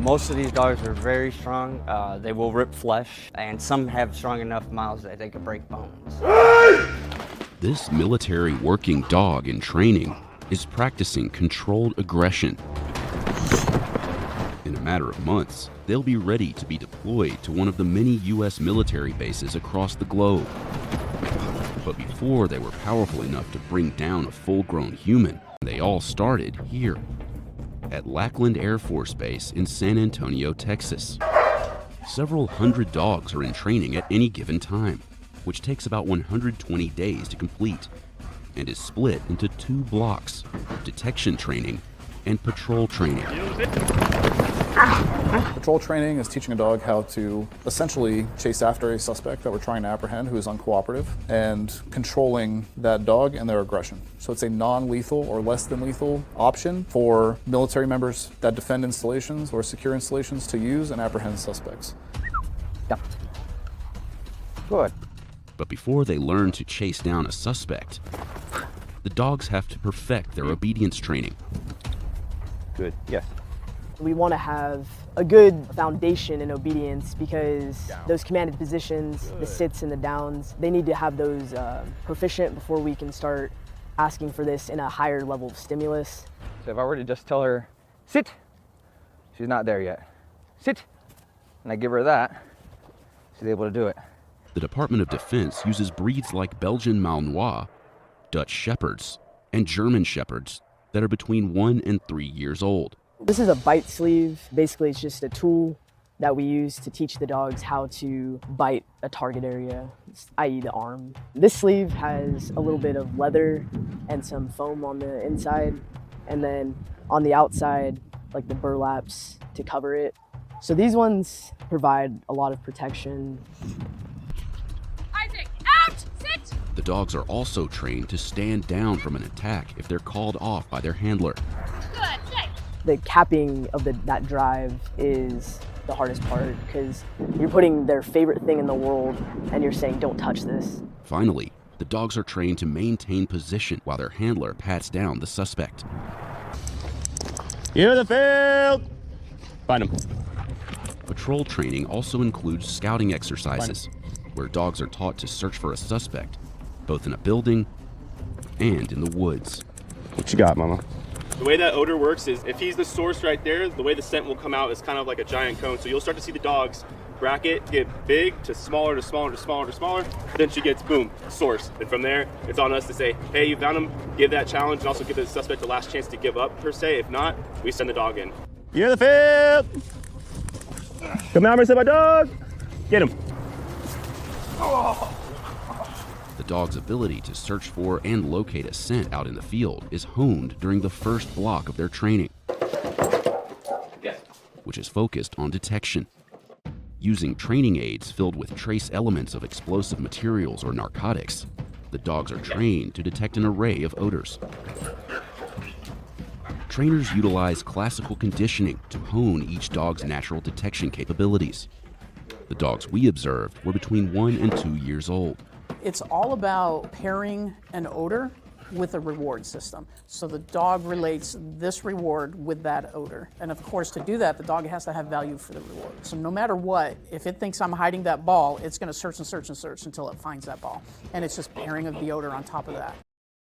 Most of these dogs are very strong. They will rip flesh, and some have strong enough mouths that they can break bones. This military working dog in training is practicing controlled aggression. In a matter of months, they'll be ready to be deployed to one of the many U.S. military bases across the globe. But before they were powerful enough to bring down a full-grown human, they all started here, at Lackland Air Force Base in San Antonio, Texas. Several hundred dogs are in training at any given time, which takes about 120 days to complete, and is split into 2 blocks: detection training and patrol training. Patrol training is teaching a dog how to essentially chase after a suspect that we're trying to apprehend who is uncooperative, and controlling that dog and their aggression. So it's a non-lethal or less than lethal option for military members that defend installations or secure installations to use and apprehend suspects. Yeah. Good. But before they learn to chase down a suspect, the dogs have to perfect their obedience training. Good. Yes. We want to have a good foundation in obedience because those commanded positions, the sits and the downs, they need to have those proficient before we can start asking for this in a higher level of stimulus. So if I were to just tell her, sit, she's not there yet. Sit, and I give her that, she's able to do it. The Department of Defense uses breeds like Belgian Malinois, Dutch Shepherds, and German Shepherds that are between 1 and 3 years old. This is a bite sleeve. Basically, it's just a tool that we use to teach the dogs how to bite a target area, i.e. the arm. This sleeve has a little bit of leather and some foam on the inside, and then on the outside, like the burlaps to cover it. So these ones provide a lot of protection. Isaac, out! Sit! The dogs are also trained to stand down from an attack if they're called off by their handler. Good, stay. The capping of that drive is the hardest part because you're putting their favorite thing in the world and you're saying, don't touch this. Finally, the dogs are trained to maintain position while their handler pats down the suspect. Clear the field! Find him. Patrol training also includes scouting exercises, where dogs are taught to search for a suspect, both in a building and in the woods. What you got, mama? The way that odor works is if he's the source right there, the way the scent will come out is kind of like a giant cone. So you'll start to see the dogs bracket get big to smaller to smaller to smaller to smaller. Then she gets, boom, source. And from there, it's on us to say, hey, you found him, give that challenge, and also give the suspect the last chance to give up, per se. If not, we send the dog in. Clear the field! Come out, my dog! Get him. The dog's ability to search for and locate a scent out in the field is honed during the first block of their training, which is focused on detection. Using training aids filled with trace elements of explosive materials or narcotics, the dogs are trained to detect an array of odors. Trainers utilize classical conditioning to hone each dog's natural detection capabilities. The dogs we observed were between 1 and 2 years old. It's all about pairing an odor with a reward system. So the dog relates this reward with that odor. And of course, to do that, the dog has to have value for the reward. So no matter what, if it thinks I'm hiding that ball, it's going to search and search and search until it finds that ball. And it's just pairing of the odor on top of that.